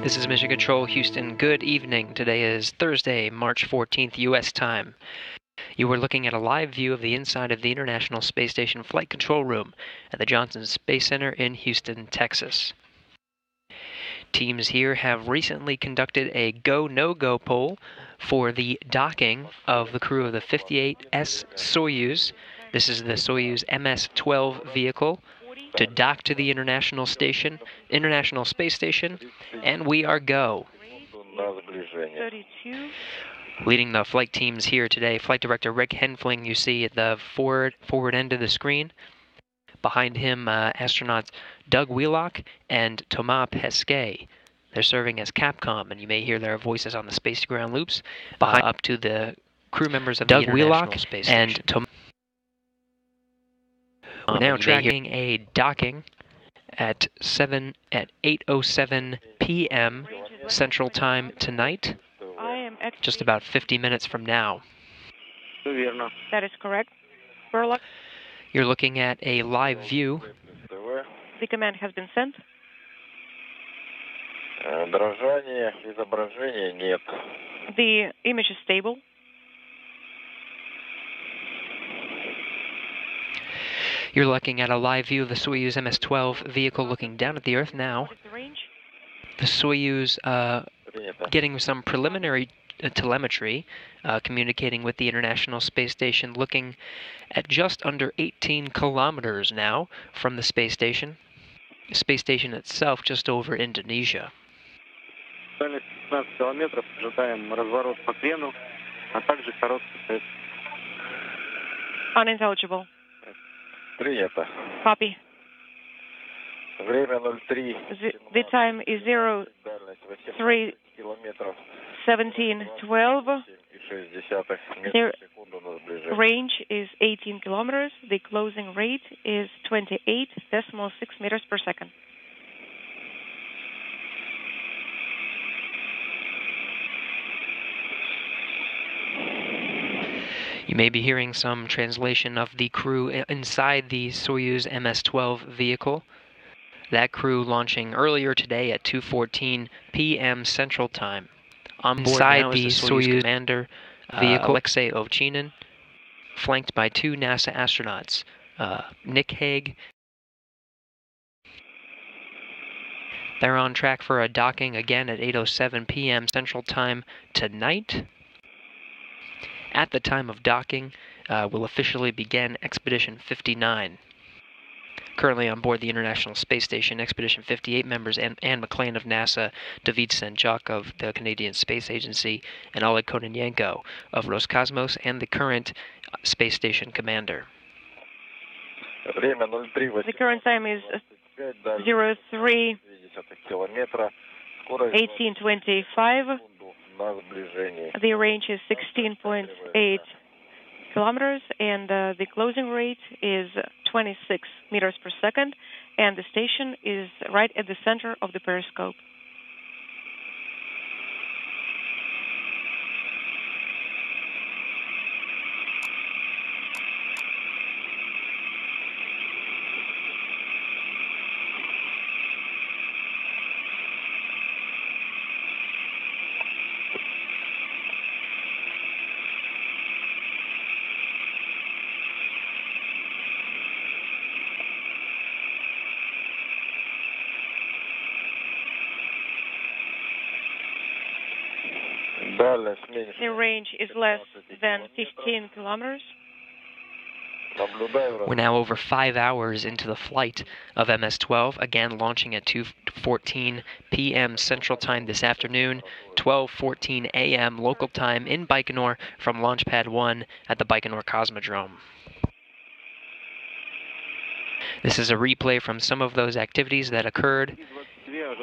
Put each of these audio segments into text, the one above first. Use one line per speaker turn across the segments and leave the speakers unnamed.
This is Mission Control, Houston. Good evening. Today is Thursday, March 14th, U.S. time. You are looking at a live view of the inside of the International Space Station Flight Control Room at the Johnson Space Center in Houston, Texas. Teams here have recently conducted a go-no-go poll for the docking of the crew of the 58S Soyuz. This is the Soyuz MS-12 vehicle to dock to the International Space Station, and we are go.
32.
Leading the flight teams here today, Flight Director Rick Henfling, you see at the forward end of the screen. Behind him, astronauts Doug Wheelock and Thomas Pesquet. They're serving as Capcom, and you may hear their voices on the space-to-ground loops. Up to the crew members of Doug the International Space Station. And Thomas. We're now tracking a docking at 8:07 p.m. Central Time tonight. Just about 50 minutes from now.
That is correct. Burlock.
You're looking at a live view.
The command has been sent. The image is stable.
You're looking at a live view of the Soyuz MS-12 vehicle looking down at the Earth now. The Soyuz getting some preliminary telemetry, communicating with the International Space Station, looking at just under 18 kilometers now from the space station. The space station itself just over Indonesia.
Unintelligible. Copy. The time is 03:17:12. The range is 18 kilometers. The closing rate is 28.6 meters per second.
You may be hearing some translation of the crew inside the Soyuz MS-12 vehicle. That crew launching earlier today at 2:14 p.m. Central Time. On board inside the Soyuz commander vehicle, Alexei Ovchinin, flanked by two NASA astronauts, Nick Hague. They're on track for a docking again at 8:07 p.m. Central Time tonight. At the time of docking, will officially begin Expedition 59. Currently on board the International Space Station, Expedition 58 members Anne McClain of NASA, David Senchuk of the Canadian Space Agency, and Oleg Kononenko of Roscosmos, and the current space station commander.
The current time is 03:18:25. The range is 16.8 kilometers, and the closing rate is 26 meters per second, and the station is right at the center of the periscope. The range is less than 15 kilometers.
We're now over 5 hours into the flight of MS-12, again launching at 2:14 p.m. Central Time this afternoon, 12:14 a.m. local time in Baikonur from Launch Pad 1 at the Baikonur Cosmodrome. This is a replay from some of those activities that occurred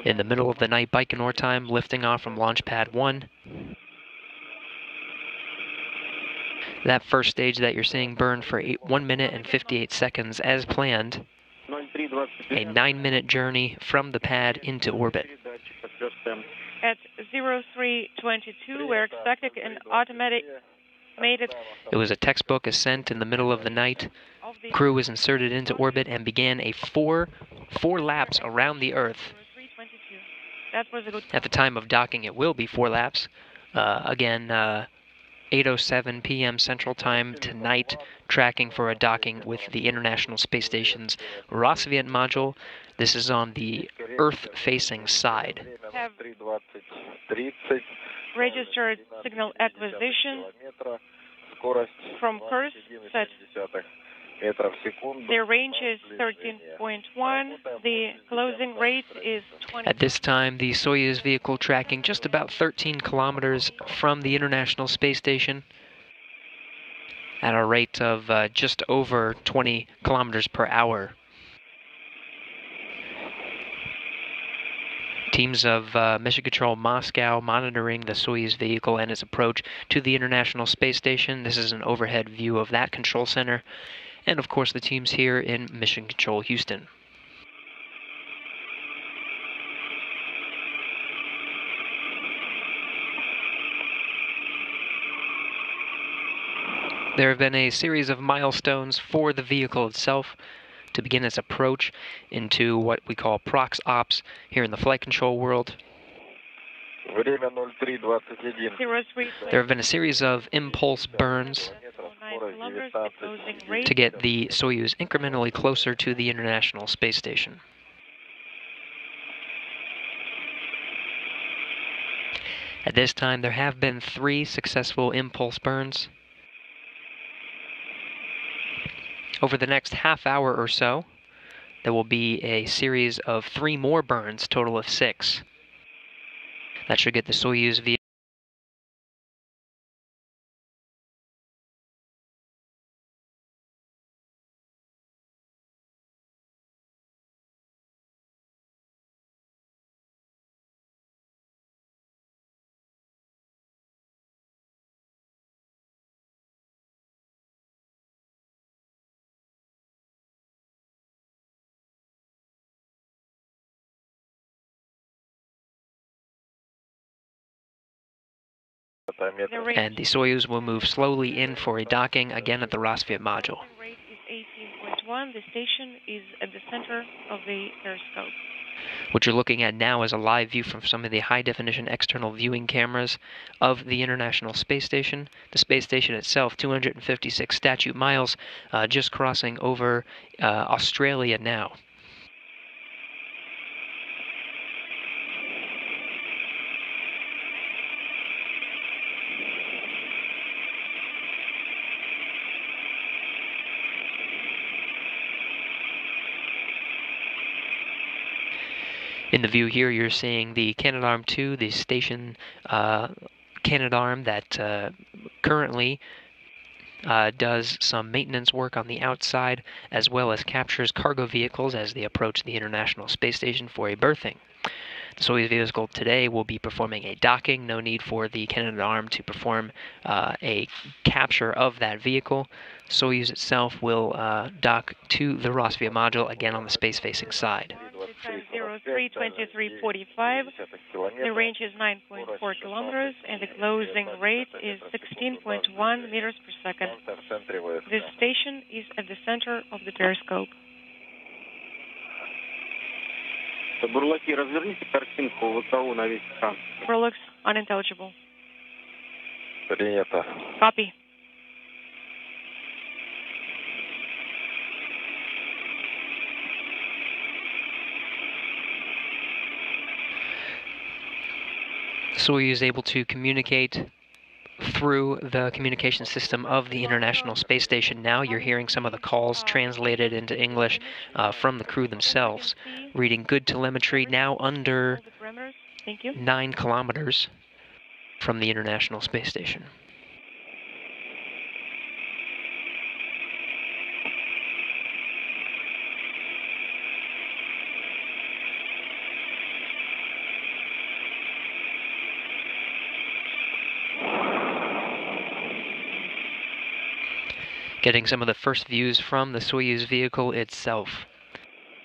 in the middle of the night Baikonur time, lifting off from Launch Pad 1. That first stage that you're seeing burned for 1 minute and 58 seconds as planned. A 9-minute journey from the pad into orbit.
At 03:22, we're expecting an automatic
It was a textbook ascent in the middle of the night. Crew was inserted into orbit and began a four laps around the Earth.
That was a good call.
At the time of docking, it will be 4 laps. Again, 8:07 p.m. Central Time tonight, tracking for a docking with the International Space Station's Rossviet module. This is on the Earth-facing side.
Have registered signal acquisition from course set. The range is 13.1. The closing rate is 20.
At this time, the Soyuz vehicle tracking just about 13 kilometers from the International Space Station at a rate of just over 20 kilometers per hour. Teams of Mission Control Moscow monitoring the Soyuz vehicle and its approach to the International Space Station. This is an overhead view of that control center. And of course the teams here in Mission Control Houston. There have been a series of milestones for the vehicle itself to begin its approach into what we call prox ops here in the flight control world. There have been a series of impulse burns to get the Soyuz incrementally closer to the International Space Station. At this time, there have been 3 successful impulse burns. Over the next half hour or so, there will be a series of 3 more burns, total of 6. That should get the Soyuz vehicle and the Soyuz will move slowly in for a docking again at the Rossviet module.
The rate is 18.1. The station is at the center of the periscope.
What you're looking at now is a live view from some of the high-definition external viewing cameras of the International Space Station. The space station itself, 256 statute miles, just crossing over Australia now. In the view here, you're seeing the Canadarm2, the station Canadarm that currently does some maintenance work on the outside, as well as captures cargo vehicles as they approach the International Space Station for a berthing. The Soyuz vehicle today will be performing a docking. No need for the Canadarm to perform a capture of that vehicle. Soyuz itself will dock to the Rossviet module, again on the space-facing side.
032345. The range is 9.4 kilometers, and the closing rate is 16.1 meters per second. This station is at the center of the periscope. Prolix unintelligible. Copy.
Soyuz is able to communicate through the communication system of the International Space Station. Now you're hearing some of the calls translated into English from the crew themselves, reading good telemetry now under 9 kilometers from the International Space Station. Getting some of the first views from the Soyuz vehicle itself.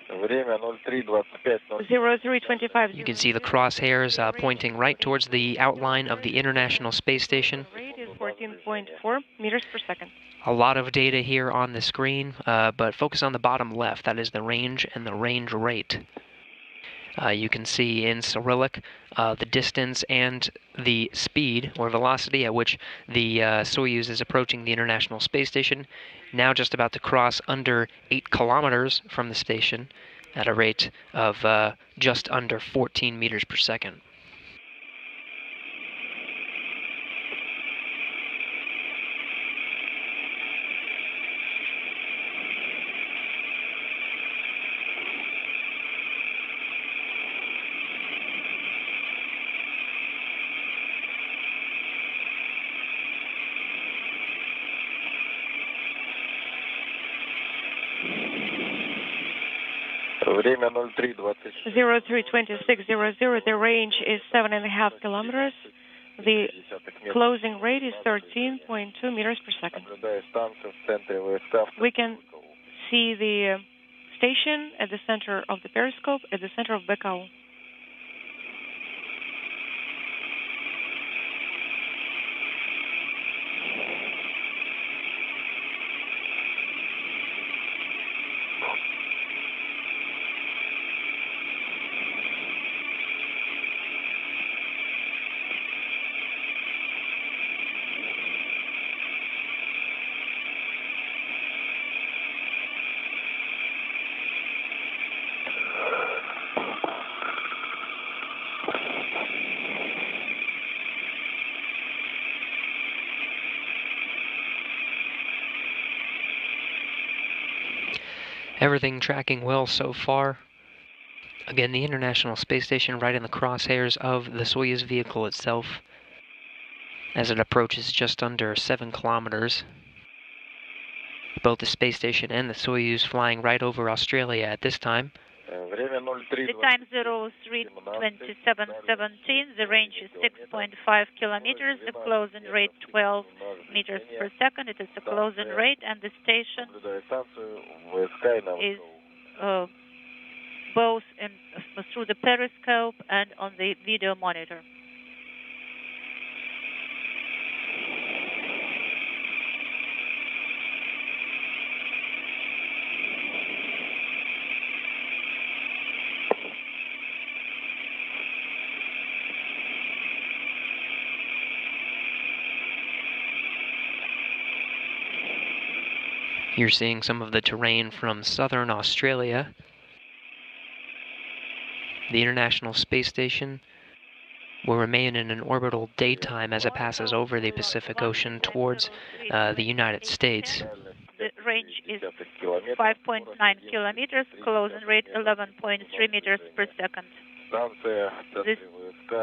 0325.
You can see the crosshairs pointing right towards the outline of the International Space Station.
Rate is 14.4 meters per second.
A lot of data here on the screen, but focus on the bottom left. That is the range and the range rate. You can see in Cyrillic the distance and the speed or velocity at which the Soyuz is approaching the International Space Station. Now just about to cross under 8 kilometers from the station at a rate of just under 14 meters per second.
Время
03:26:00. The range is 7.5 kilometers. The closing rate is 13.2 meters per second. We can see the station at the center of the periscope, at the center of BKO.
Everything tracking well so far. Again, the International Space Station right in the crosshairs of the Soyuz vehicle itself as it approaches just under 7 kilometers. Both the space station and the Soyuz flying right over Australia at this time.
The time 03:27:17. The range is 6.5 kilometers. The closing rate 12 meters per second. It is the closing rate, and the station is both through the periscope and on the video monitor.
You're seeing some of the terrain from southern Australia. The International Space Station will remain in an orbital daytime as it passes over the Pacific Ocean towards the United States.
The range is 5.9 kilometers, closing rate 11.3 meters per second. This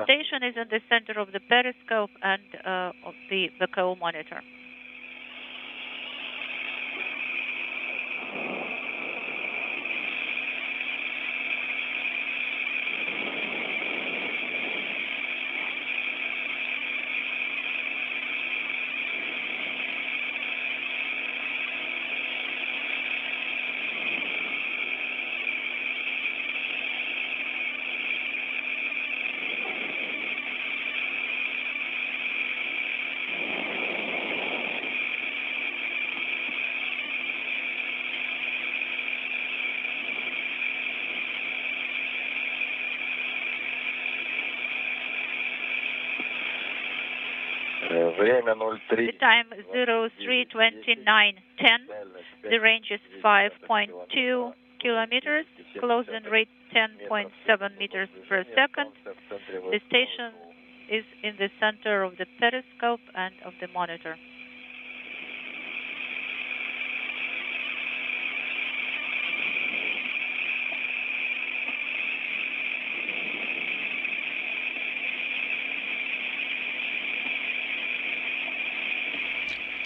station is in the center of the periscope and of the BKO monitor. The time 03:29:10. The range is 5.2 kilometers. Closing rate 10.7 meters per second. The station is in the center of the periscope and of the monitor.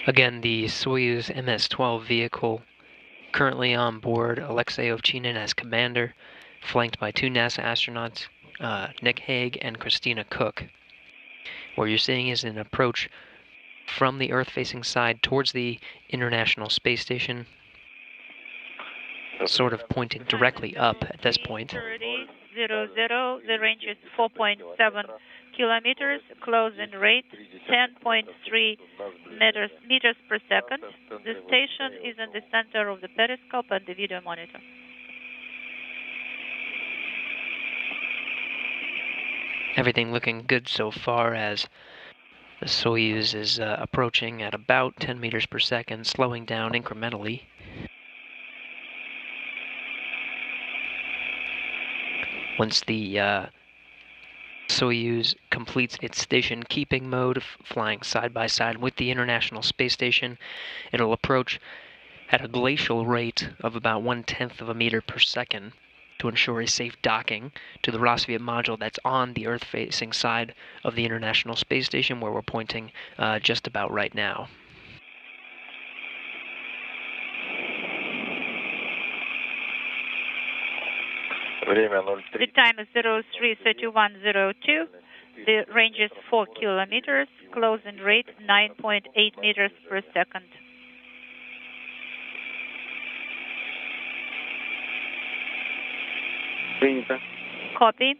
Again, the Soyuz MS-12 vehicle, currently on board Alexei Ovchinin as commander, flanked by 2 NASA astronauts, Nick Hague and Christina Cook. What you're seeing is an approach from the Earth-facing side towards the International Space Station, sort of pointing directly up at this point.
30:00. The range is 4.7 kilometers. Closing rate 10.3 meters per second. The station is in the center of the periscope and the video monitor.
Everything looking good so far as the Soyuz is approaching at about 10 meters per second, slowing down incrementally. Once the Soyuz completes its station-keeping mode, flying side by side with the International Space Station, it'll approach at a glacial rate of about 1/10 of a meter per second to ensure a safe docking to the Rossviet module that's on the Earth-facing side of the International Space Station, where we're pointing just about right now.
The time is 03:31:02. The range is 4 kilometers. Closing rate 9.8 meters per second. Copy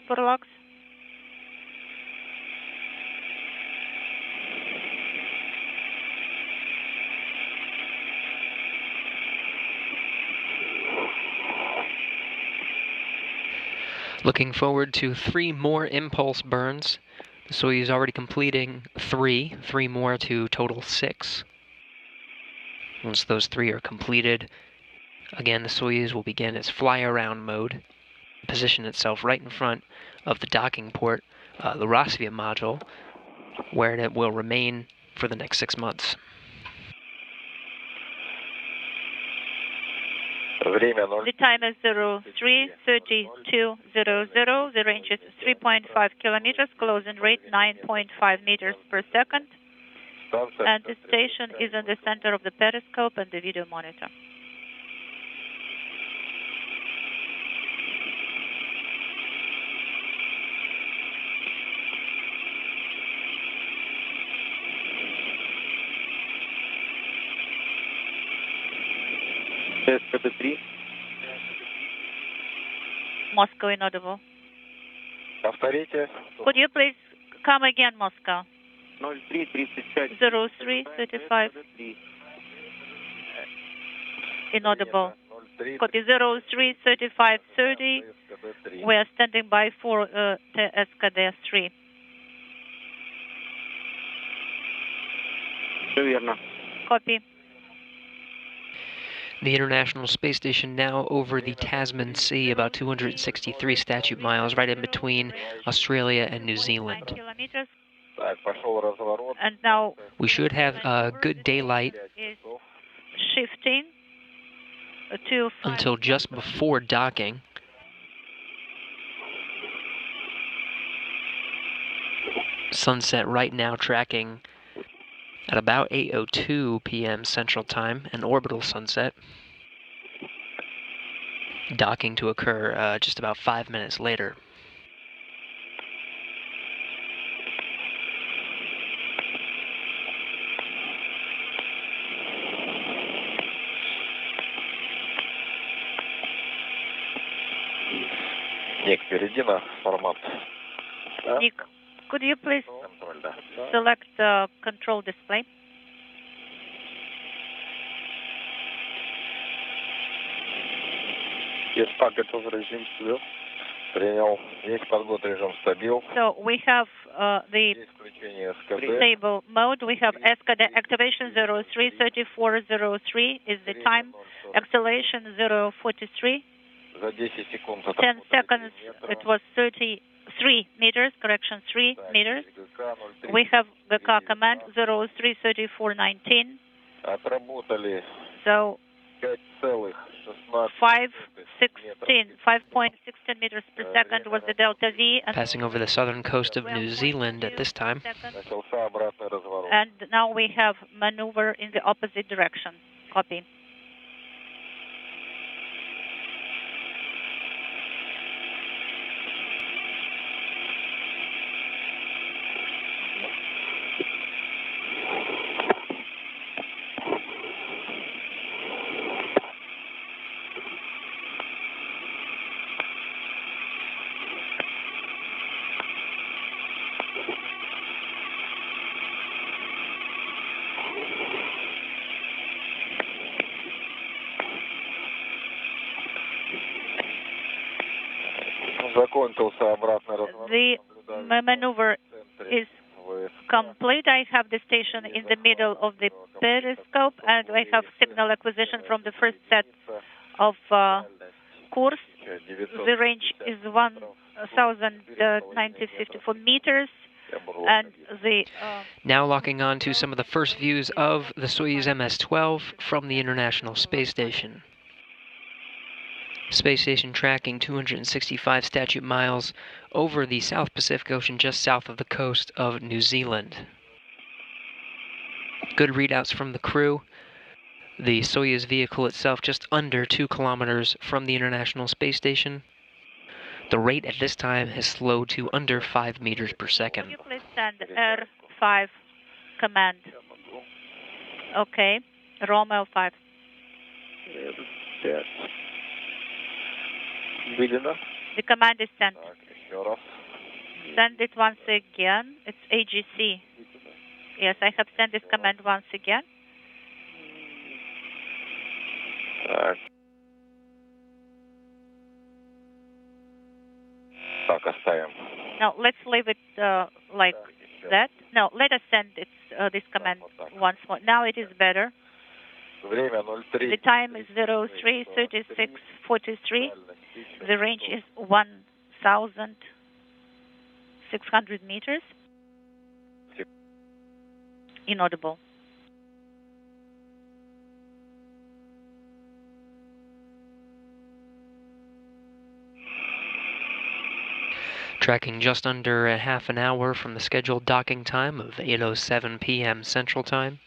for logs.
Looking forward to 3 more impulse burns. The Soyuz already completing 3 more to total 6. Once those 3 are completed, again the Soyuz will begin its fly-around mode, position itself right in front of the docking port, the Rossviet module, where it will remain for the next 6 months.
The time is 03:32:00. The range is 3.5 kilometers. Closing rate 9.5 meters per second. And the station is in the center of the periscope and the video monitor.
СКД-3.
Moscow inaudible.
Повторите.
Could you please come again, Moscow?
03:35.
03:35. Inaudible. Copy 03:35:30. We are standing by for SKD-3.
Все верно.
Copy.
The International Space Station now over the Tasman Sea, about 263 statute miles, right in between Australia and New Zealand.
9 kilometers.
Так, пошел разворот.
And now
We should have good daylight
is shifting to 5
until just before docking. Sunset right now tracking at about 8:02 p.m. Central Time, an orbital sunset. Docking to occur just about 5 minutes later.
Ник, перейди на формат.
Nick, could you please
Контроль, да.
select the control display?
Есть подготов режим слив. Принял. Есть подготов режим стабил.
So we have the
Есть включение СКД.
stable mode. We have SKD activation 03:34:03 is the time. Acceleration 0:43.
За 10 секунд.
10 seconds it was 33 meters, correction 3 meters. We have the car command 03:34:19.
Отработали
So 5.16 meters per second was the delta V. And
Passing over the southern coast of New Zealand at this time.
Начался обратный разворот.
And now we have maneuver in the opposite direction. Copy.
Закончился обратный разворот.
The my maneuver is complete. I have the station in the middle of the periscope, and I have signal acquisition from the first set of course. The range is 1,954 meters, and the
now locking on to some of the first views of the Soyuz MS-12 from the International Space Station. Space station tracking 265 statute miles over the South Pacific Ocean just south of the coast of New Zealand. Good readouts from the crew. The Soyuz vehicle itself just under 2 kilometers from the International Space Station. The rate at this time has slowed to under 5 meters per second.
Can you please send R5 command? Okay, Romeo 5. The command is sent. Send it once again. It's AGC. Yes, I have sent this command once again. Now let's leave it like that. No, let us send it, this command once more. Now it is better. The time is 03:36:43. The range is 1,600 meters. Inaudible.
Tracking just under a half an hour from the scheduled docking time of 8:07 p.m. Central Time.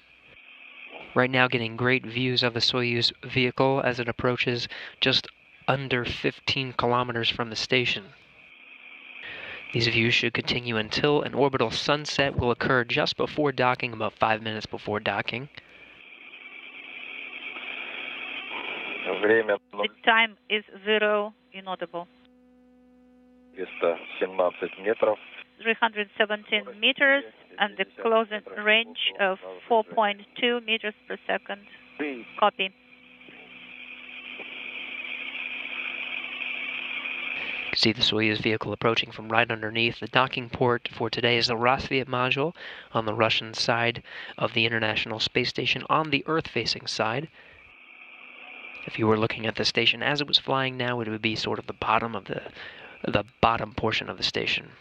Right now getting great views of the Soyuz vehicle as it approaches just under 15 kilometers from the station. These views should continue until an orbital sunset will occur just before docking, about 5 minutes before docking.
The time is 0, inaudible. 317 meters, and the closing range of 4.2 meters per second. Copy.
You can see the Soyuz vehicle approaching from right underneath. The docking port for today is the Rossviet module on the Russian side of the International Space Station, on the Earth-facing side. If you were looking at the station as it was flying now, it would be sort of the bottom of the bottom portion of the station.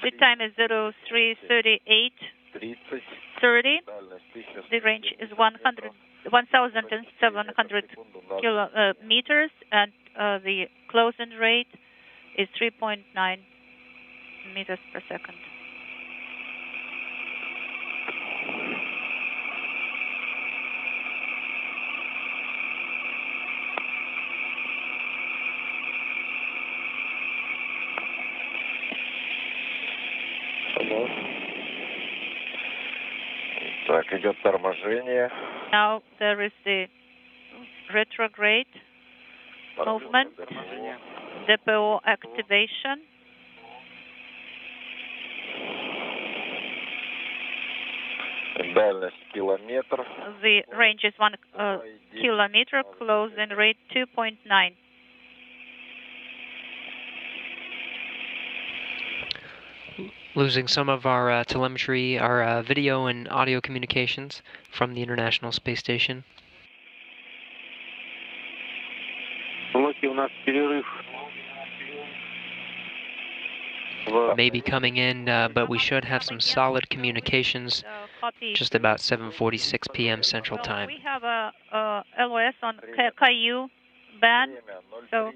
The time is 03:38:30. The range is 1,700 meters, and the closing rate is 3.9 meters per second. Now there is the retrograde movement, DPO activation. The range is 1 kilometer, closing rate 2.9.
Losing some of our telemetry, our video and audio communications from the International Space Station. Maybe coming in, but we should have some solid communications just about 7:46 p.m. Central Time.
We have a LOS on KU band, so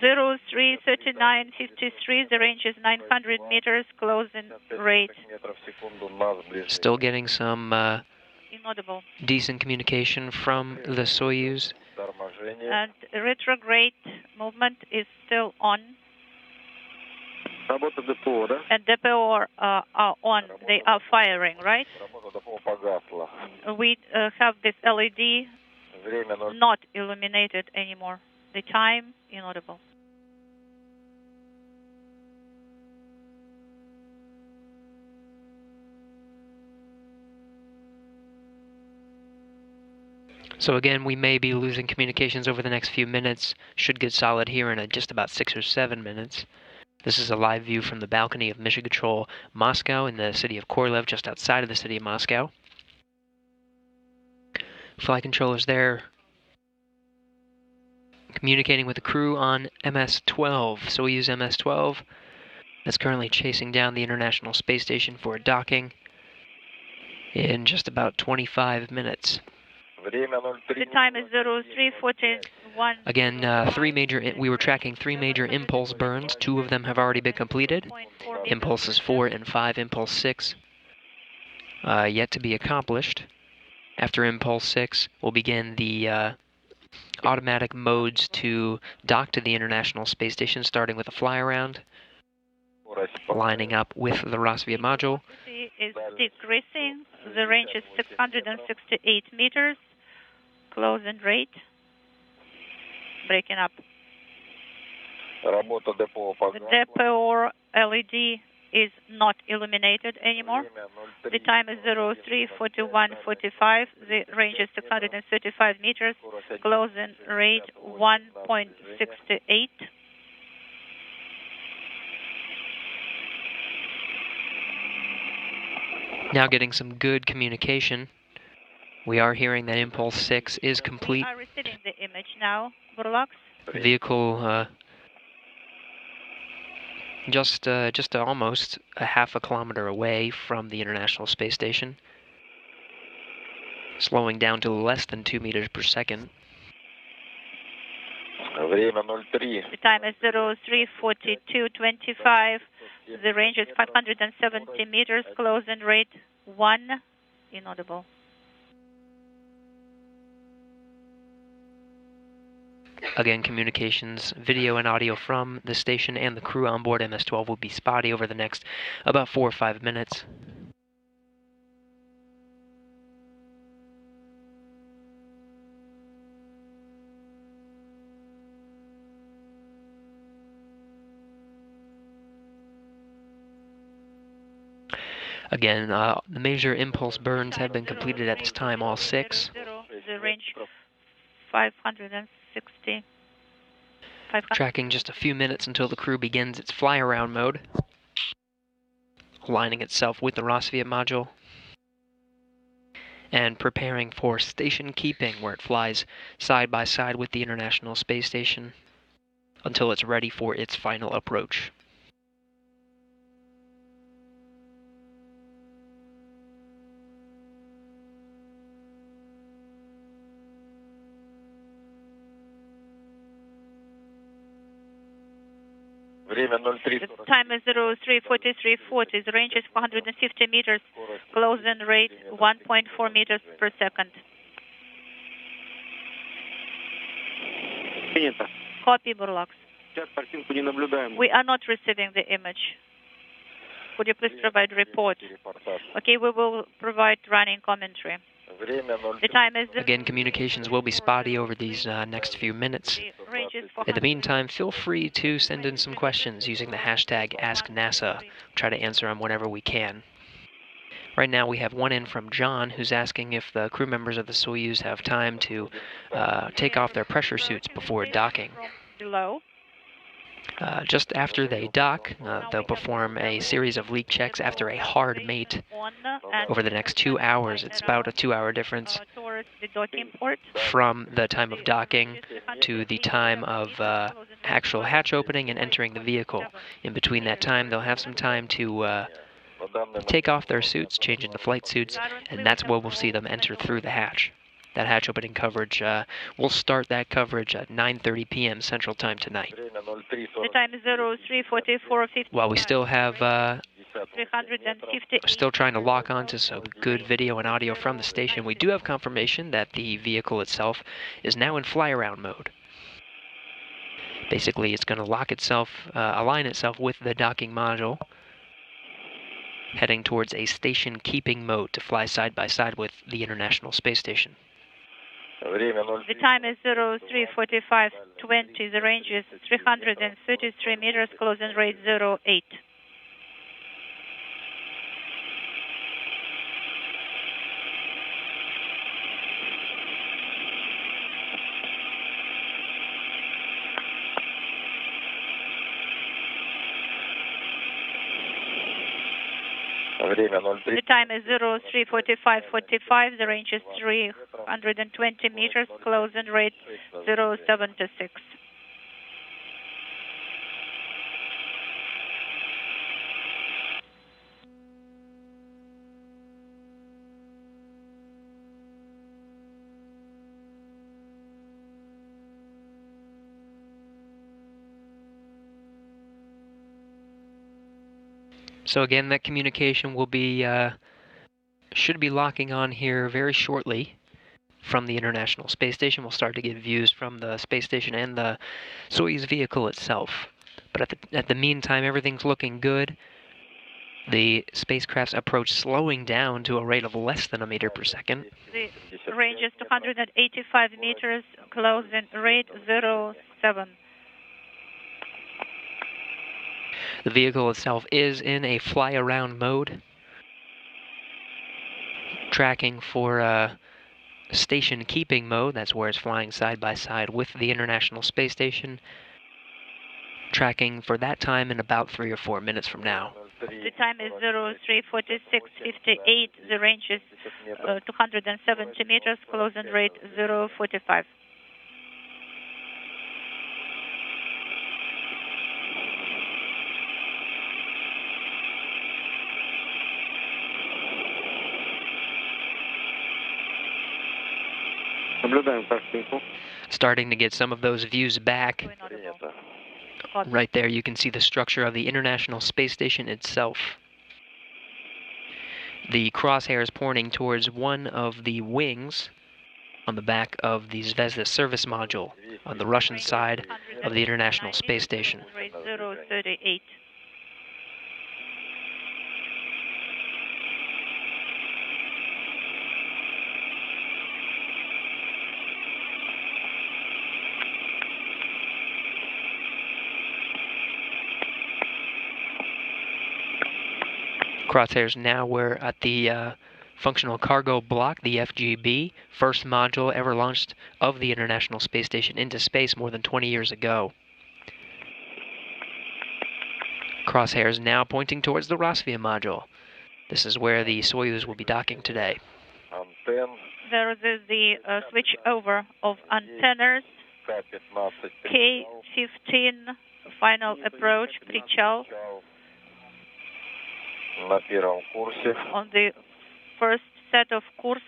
03:39:53. The range is 900 meters, closing rate.
Still getting some
inaudible
decent communication from the Soyuz.
And retrograde movement is still on. And DPO are on. They are firing, right? We have this LED not illuminated anymore. The time, inaudible.
So again, we may be losing communications over the next few minutes. Should get solid here in just about 6 or 7 minutes. This is a live view from the balcony of Mission Control Moscow in the city of Korolev, just outside of the city of Moscow. Flight controllers there communicating with the crew on MS-12, Soyuz MS-12. That's currently chasing down the International Space Station for docking in just about 25 minutes.
The time is 03:41.
Again, we were tracking 3 major impulse burns. 2 of them have already been completed. Impulses 4 and 5, Impulse 6 yet to be accomplished. After Impulse 6, we'll begin the automatic modes to dock to the International Space Station, starting with a fly-around, lining up with the Rosvia module.
Is decreasing. The range is 668 meters. Closing rate. Breaking up. The depot LED is not illuminated anymore. The time is 03:41:45. The range is 635 meters. Closing rate 1.68.
Now getting some good communication. We are hearing that Impulse 6 is complete.
We are receiving the image now, Burlux.
Vehicle just almost a half a kilometer away from the International Space Station, slowing down to less than 2 meters per second.
The time is 03:42:25. The range is 570 meters. Closing rate 1. Inaudible.
Again, communications, video and audio from the station and the crew on board MS-12 will be spotty over the next about 4 or 5 minutes. Again, the major impulse burns have been completed at this time, all 6.
The range 560.
Tracking just a few minutes until the crew begins its fly-around mode, aligning itself with the Rosvia module, and preparing for station keeping, where it flies side by side with the International Space Station until it's ready for its final approach.
The time is 03:43:40. The range is 450 meters. Closing rate 1.4 meters per second. Copy, Burlux. We are not receiving the image. Could you please provide report? Okay, we will provide running commentary. The time is...
Again, communications will be spotty over these next few minutes. In the meantime, feel free to send in some questions using the hashtag AskNASA. We'll try to answer them whenever we can. Right now we have one in from John, who's asking if the crew members of the Soyuz have time to take off their pressure suits before docking.
Below.
Just after they dock, they'll perform a series of leak checks after a hard mate over the next 2 hours. It's about a 2-hour difference from the time of docking to the time of actual hatch opening and entering the vehicle. In between that time, they'll have some time to take off their suits, change into flight suits, and that's where we'll see them enter through the hatch. That hatch opening coverage, we'll start that coverage at 9:30 p.m. Central Time tonight.
The time is 03:44:50.
While we still have, still trying to lock onto some good video and audio from the station, we do have confirmation that the vehicle itself is now in fly-around mode. Basically, it's going to lock itself, align itself with the docking module, heading towards a station keeping mode to fly side by side with the International Space Station.
The time is 03:45:20. The range is 333 meters, closing rate 08. The time is 03:45:45. The range is 320 meters. Closing rate 076.
So again, that communication will be should be locking on here very shortly from the International Space Station. We'll start to get views from the space station and the Soyuz vehicle itself. But at the meantime, everything's looking good. The spacecraft's approach slowing down to a rate of less than a meter per second.
The range is 285 meters, closing rate 07.
The vehicle itself is in a fly-around mode, tracking for station keeping mode. That's where it's flying side by side with the International Space Station, tracking for that time in about 3 or 4 minutes from now.
The time is 03:46:58. The range is 270 meters, closing rate 045.
Starting to get some of those views back. Right there you can see the structure of the International Space Station itself. The crosshair is pointing towards one of the wings on the back of the Zvezda service module on the Russian side of the International Space Station.
Rate 038.
Crosshairs now we're at the Functional Cargo Block, the FGB, first module ever launched of the International Space Station into space more than 20 years ago. Crosshairs now pointing towards the Rossvia module. This is where the Soyuz will be docking today.
There is the switch over of antennas. K-15 final approach, pre-chow. On the first set of course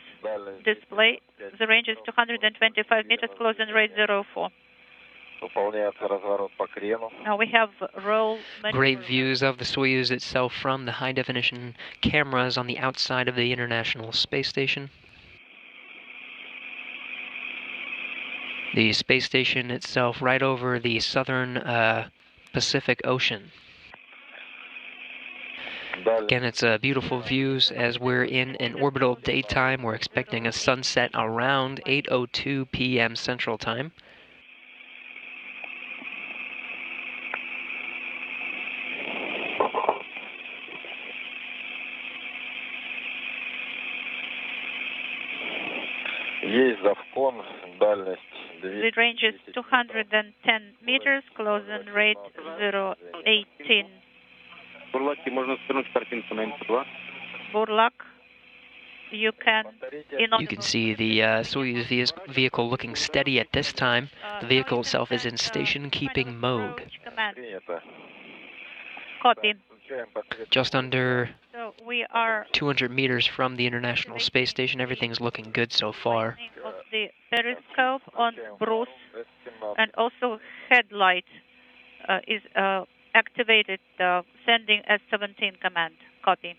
display, the range is 225 meters, closing rate 04. Now we have roll.
Great views of the Soyuz itself from the high-definition cameras on the outside of the International Space Station. The space station itself right over the southern Pacific Ocean. Again, it's beautiful views as we're in an orbital daytime. We're expecting a sunset around 8:02 p.m. Central Time.
The range is 210 meters, closing rate 018. Burlak, you can
see the Soyuz vehicle looking steady at this time. The vehicle itself is in station-keeping mode.
Copy.
Just under
So we are
200 meters from the International Space Station. Everything's looking good so far.
Of the periscope on Bruce, and also headlight is activated, sending S-17 command. Copy.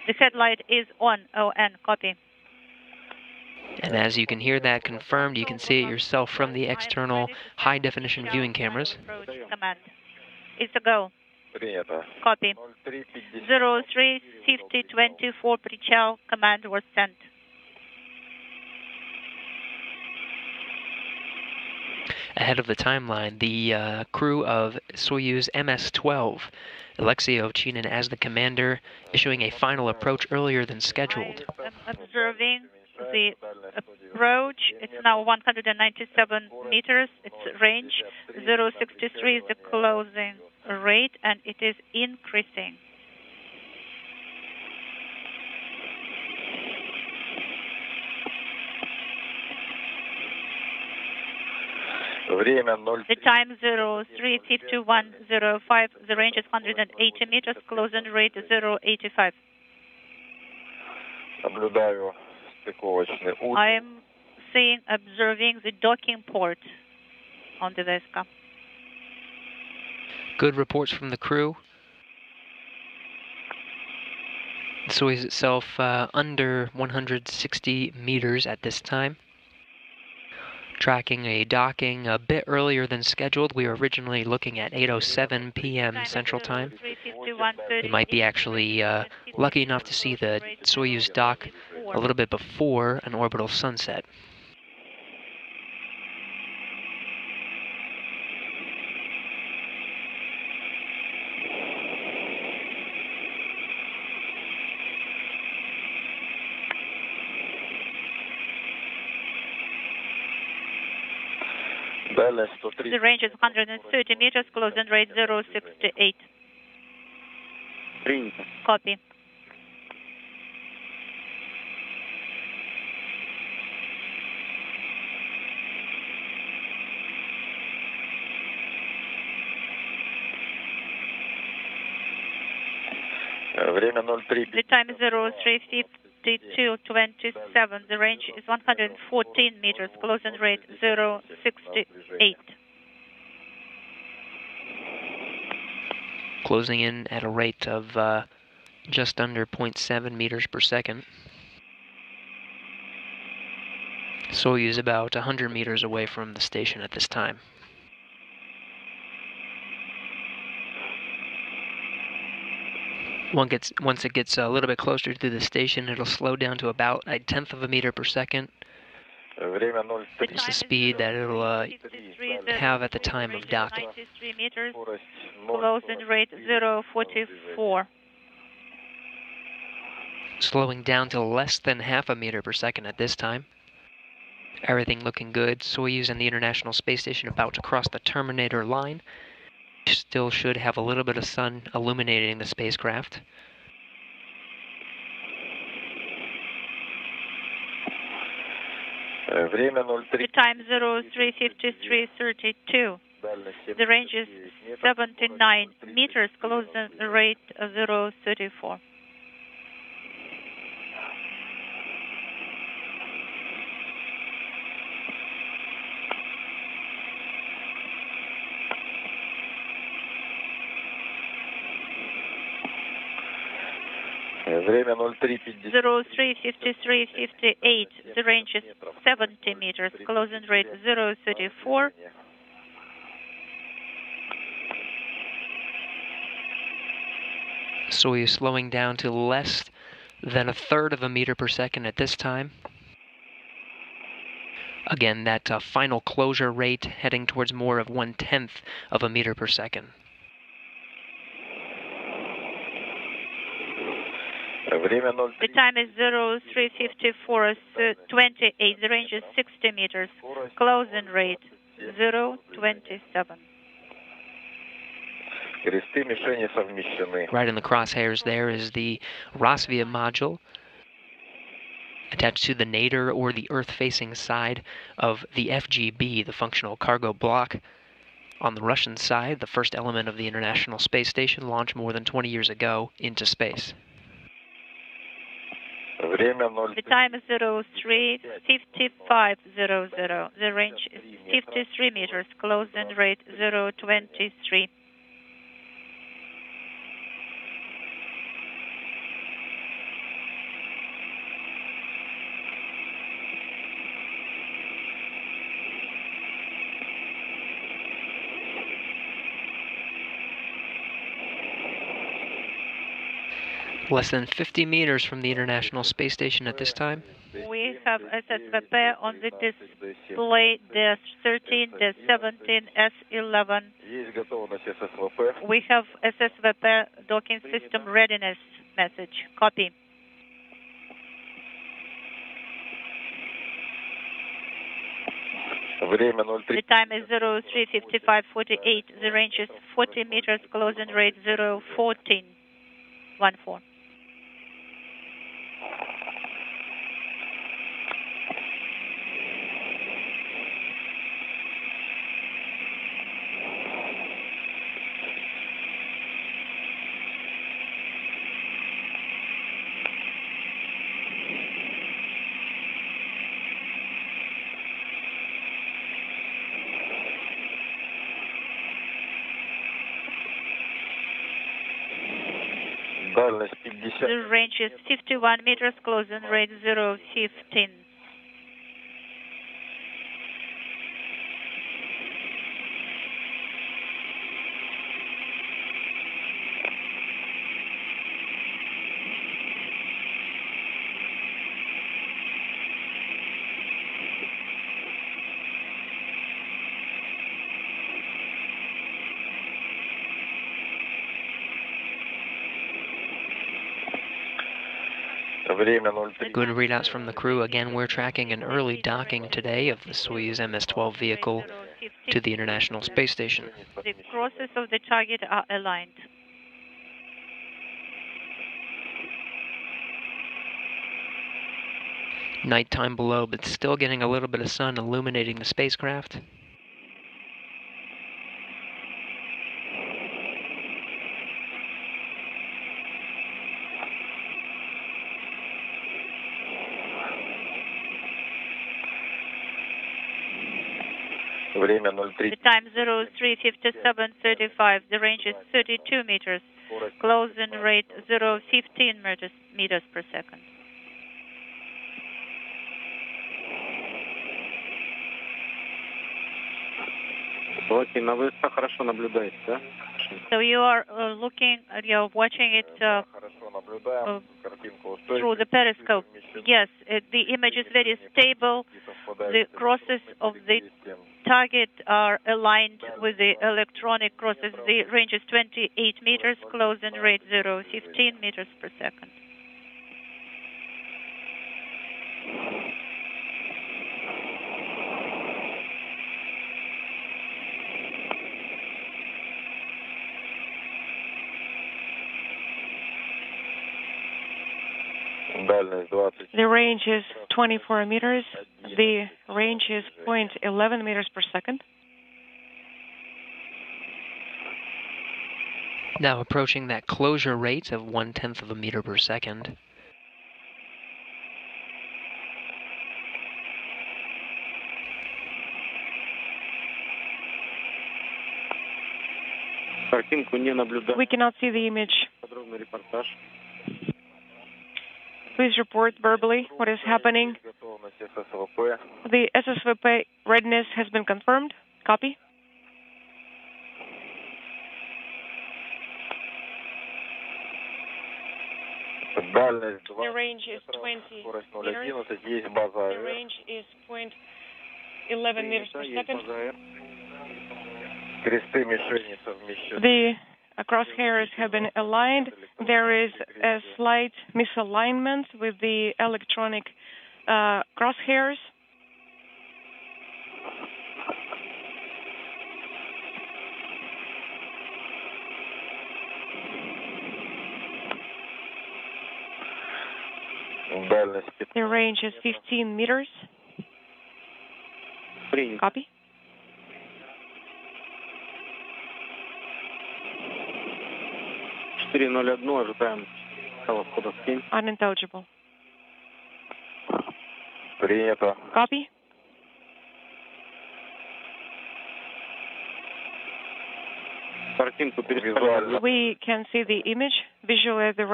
The headlight is on. ON, copy.
And as you can hear that confirmed, you can see it yourself from the external high-definition viewing cameras.
Command. It's a go. Copy. 035024 Причал. Command was sent.
Ahead of the timeline, the crew of Soyuz MS-12, Alexei Ovchinin as the commander, issuing a final approach earlier than scheduled.
I'm observing the approach. It's now 197 meters. Its range 063 is the closing rate, and it is increasing. The time 035105. The range is 180 meters. Closing rate 085. I am observing the docking port on the Veska.
Good reports from the crew. The Soyuz itself under 160 meters at this time. Tracking a docking a bit earlier than scheduled. We were originally looking at 8:07 p.m. Central Time. We might be actually lucky enough to see the Soyuz dock a little bit before an orbital sunset.
The range is 130 meters, closing rate 068. Copy. The time is 035227. The range is 114 meters. Closing rate 068.
Closing in at a rate of just under 0.7 meters per second. Soyuz about 100 meters away from the station at this time. Once it gets a little bit closer to the station, it'll slow down to about 1/10 of a meter per second. It's the speed that it'll have at the time of docking.
93 meters, closing rate 044.
Slowing down to less than half a meter per second at this time. Everything looking good. Soyuz and the International Space Station about to cross the Terminator line. Still should have a little bit of sun illuminating the spacecraft.
The time 035332. The range is 79 meters, closing rate 034.
Время
035358. The range is 70 meters. Closing rate 034.
Soyuz slowing down to less than 1/3 of a meter per second at this time. Again, that final closure rate heading towards more of 1/10 of a meter per second.
The
time is 035428. The range is 60 meters. Closing rate 027.
Right in the crosshairs there is the Rosvia module attached to the nadir or the Earth-facing side of the FGB, the functional cargo block. On the Russian side, the first element of the International Space Station launched more than 20 years ago into space.
The time is 035500. The range is 53 meters. Closing rate 023.
Less than 50 meters from the International Space Station at this time.
We have SSVP on the display, DS13, DS17, S11. We have SSVP docking system readiness message. Copy. The time is 03:55:48. The range is 40 meters. Closing rate 014. 14. The range is 51 meters, closing rate 015.
Good readouts from the crew. Again, we're tracking an early docking today of the Soyuz MS-12 vehicle to the International Space Station.
The crosses of the target are aligned.
Nighttime below, but still getting a little bit of sun illuminating the spacecraft.
The time 03:57:35. The range is 32 meters. Closing rate 015 meters per second. So you are you're watching it through the periscope. Yes, the image is very stable. The crosses of the target are aligned with the electronic crosses. The range is 28 meters, closing rate 015 meters per second.
The range is 24 meters. The range is 0.11 meters per second.
Now approaching that closure rate of 1/10 of a meter per second.
We cannot see the image. Please report verbally what is happening. The SSVP readiness has been confirmed. Copy. The range is 20 meters. The range is 0.11 meters per second. The crosshairs have been aligned. There is a slight misalignment with the electronic crosshairs. The range is 15 meters. Copy. Unintelligible. Copy. We can see the image. Visually, the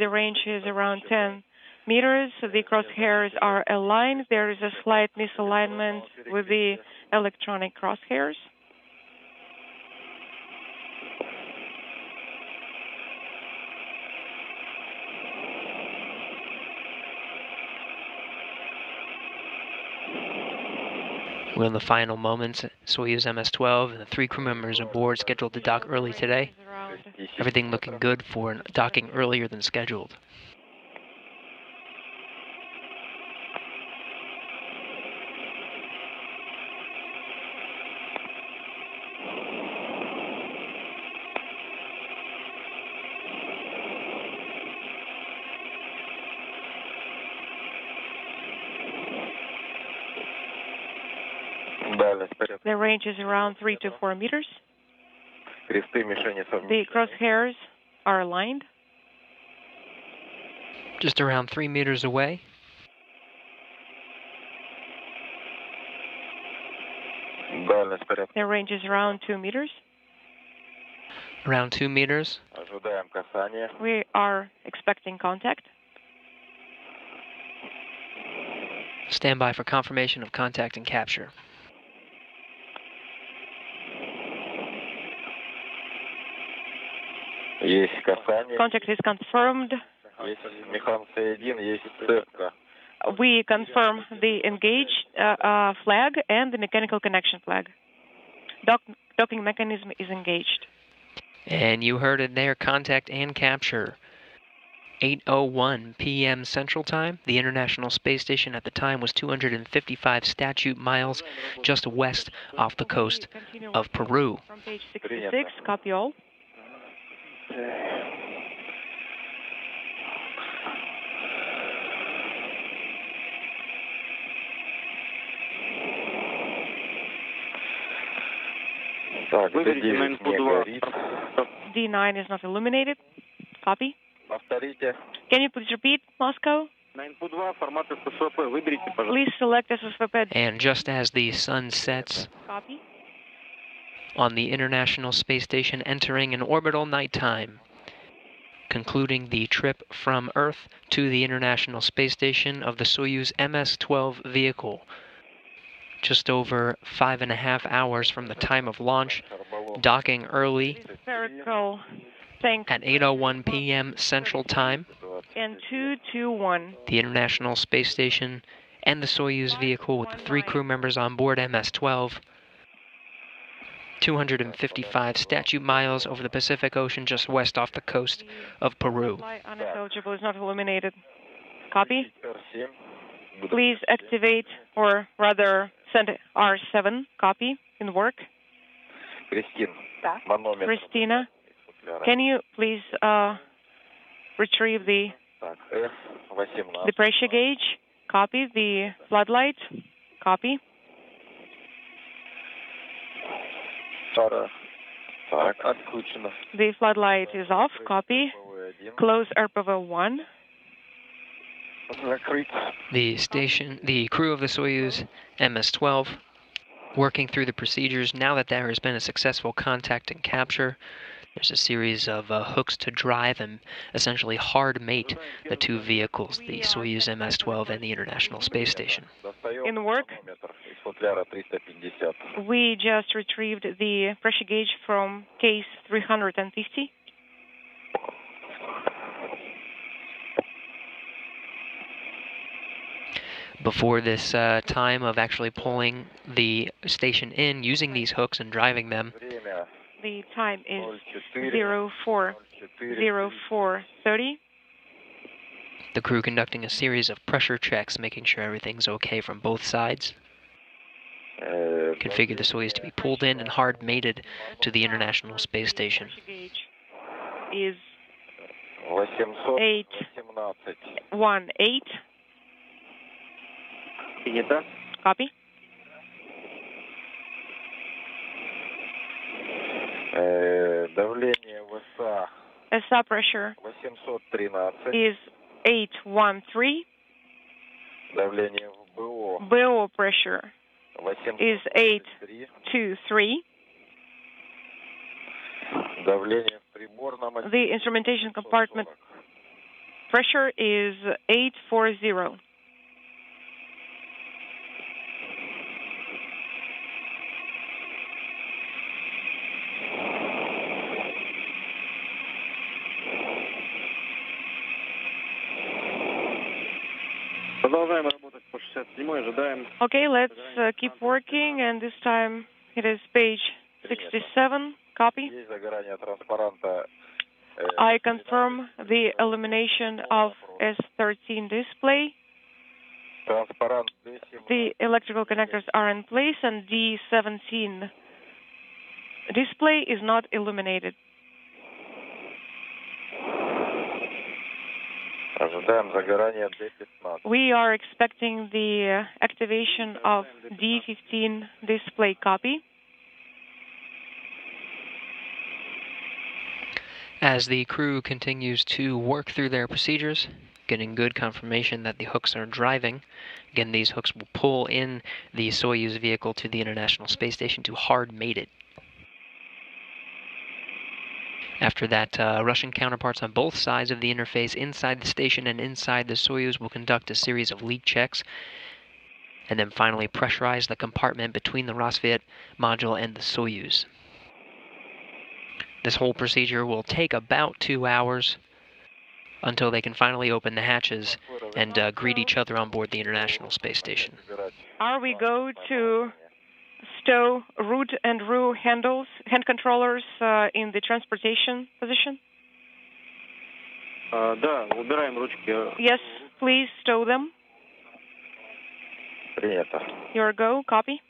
range is around 10 meters. The crosshairs are aligned. There is a slight misalignment with the electronic crosshairs.
We're in the final moments. Soyuz MS-12 and the 3 crew members aboard scheduled to dock early today. Everything looking good for docking earlier than scheduled.
The range is around 3 to 4 meters. The crosshairs are aligned.
Just around 3 meters away.
The range is around 2 meters.
Around 2 meters.
We are expecting contact.
Stand by for confirmation of contact and capture.
Contact is confirmed. We confirm the engaged flag and the mechanical connection flag. Docking mechanism is engaged.
And you heard it there, contact and capture. 8:01 p.m. Central Time. The International Space Station at the time was 255 statute miles just west off the coast of Peru.
From page 66, copy all. D9 is not illuminated. Copy. Can you please repeat, Moscow? Please select SSVP.
And just as the sun sets
Copy.
on the International Space Station, entering an orbital nighttime, concluding the trip from Earth to the International Space Station of the Soyuz MS-12 vehicle. Just over 5.5 hours from the time of launch, docking early
Spherical tank
at 8:01 p.m. Central Time.
and 221.
The International Space Station and the Soyuz vehicle with the 3 crew members on board MS-12. 255 statute miles over the Pacific Ocean just west off the coast of Peru.
Unintelligible is not illuminated. Copy. Please activate, or rather send R7. Copy. In work. Christina, can you please retrieve the pressure gauge? Copy. The floodlight? Copy. The floodlight is off. Copy. Close RPV 1.
The crew of the Soyuz MS-12 working through the procedures. Now that there has been a successful contact and capture, there's a series of hooks to drive and essentially hard mate the 2 vehicles, the Soyuz MS-12 and the International Space Station.
In work, we just retrieved the pressure gauge from case 350.
Before this time of actually pulling the station in, using these hooks and driving them,
the time is 04:30.
The crew conducting a series of pressure checks, making sure everything's okay from both sides. Configure the Soyuz to be pulled in and hard mated to the International Space Station.
Is 818. Copy. SA pressure is 813. BO pressure is 823. The instrumentation compartment pressure is 840. Okay, let's keep working, and this time it is page 67. Copy. I confirm the illumination of S13 display. The electrical connectors are in place, and D17 display is not illuminated. We are expecting the activation of D15 display. Copy.
As the crew continues to work through their procedures, getting good confirmation that the hooks are driving. Again, these hooks will pull in the Soyuz vehicle to the International Space Station to hard mate it. After that, Russian counterparts on both sides of the interface, inside the station and inside the Soyuz, will conduct a series of leak checks, and then finally pressurize the compartment between the Rassvet module and the Soyuz. This whole procedure will take about 2 hours until they can finally open the hatches and greet each other on board the International Space Station.
Are we going to stow root and roue handles, hand controllers in the transportation position? Yes, please stow them. Your go, copy.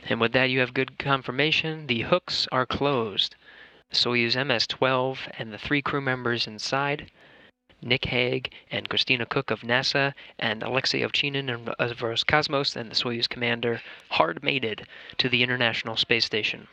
And with that, you have good confirmation. The hooks are closed. Soyuz MS-12 and the 3 crew members inside, Nick Hague and Christina Cook of NASA, and Alexei Ovchinin of Roscosmos, and the Soyuz commander, hard mated to the International Space Station.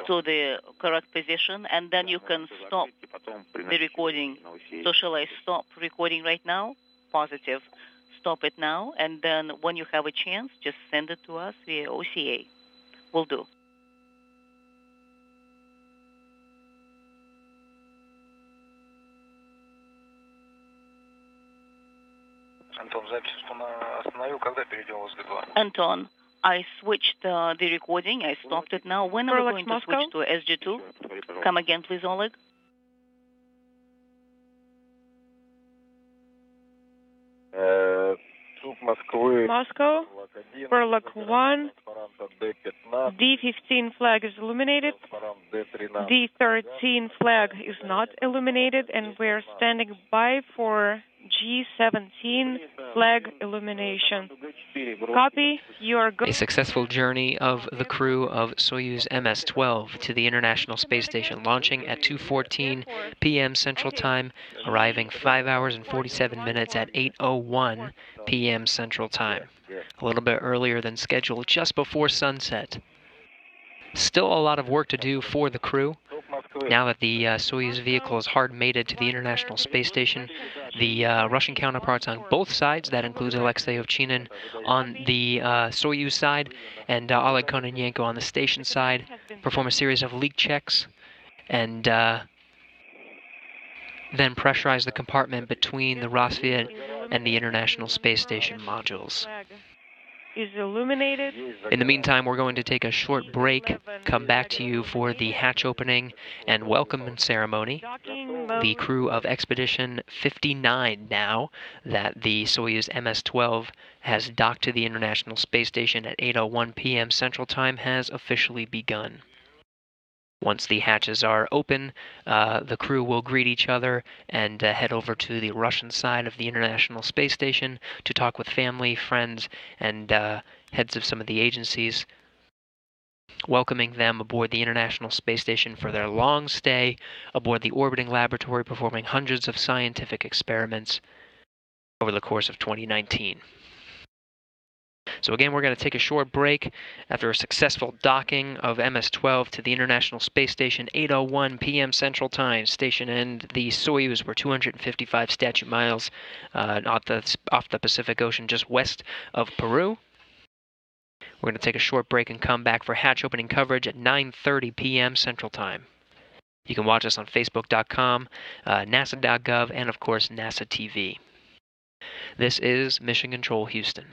To the correct position, and then you can stop the recording. So shall I stop recording right now? Positive. Stop it now, and then when you have a chance, just send it to us via OCA. Will do. Anton, I switched the recording. I stopped it now. When are we going to switch to SG2? Come again, please, Oleg.
Moscow, Perlak 1, D15 flag is illuminated, D13 flag is not illuminated, and we're standing by for G17 flag illumination. Copy, you are good.
A successful journey of the crew of Soyuz MS-12 to the International Space Station, launching at 2:14 p.m. Central Time, arriving 5 hours and 47 minutes at 8:01 p.m. Central Time. A little bit earlier than scheduled, just before sunset. Still a lot of work to do for the crew. Now that the Soyuz vehicle is hard mated to the International Space Station, the Russian counterparts on both sides, that includes Alexei Ovchinin on the Soyuz side and Oleg Kononenko on the station side, perform a series of leak checks and then pressurize the compartment between the Rassvet and the International Space Station modules.
is illuminated.
In the meantime, we're going to take a short break, come back to you for the hatch opening and welcome ceremony. The crew of Expedition 59 now that the Soyuz MS-12 has docked to the International Space Station at 8:01 p.m. Central Time has officially begun. Once the hatches are open, the crew will greet each other and head over to the Russian side of the International Space Station to talk with family, friends, and heads of some of the agencies, welcoming them aboard the International Space Station for their long stay aboard the orbiting laboratory, performing hundreds of scientific experiments over the course of 2019. So again, we're going to take a short break after a successful docking of MS-12 to the International Space Station, 8:01 p.m. Central Time. Station and the Soyuz were 255 statute miles off the Pacific Ocean just west of Peru. We're going to take a short break and come back for hatch opening coverage at 9:30 p.m. Central Time. You can watch us on Facebook.com, NASA.gov, and of course NASA TV. This is Mission Control Houston.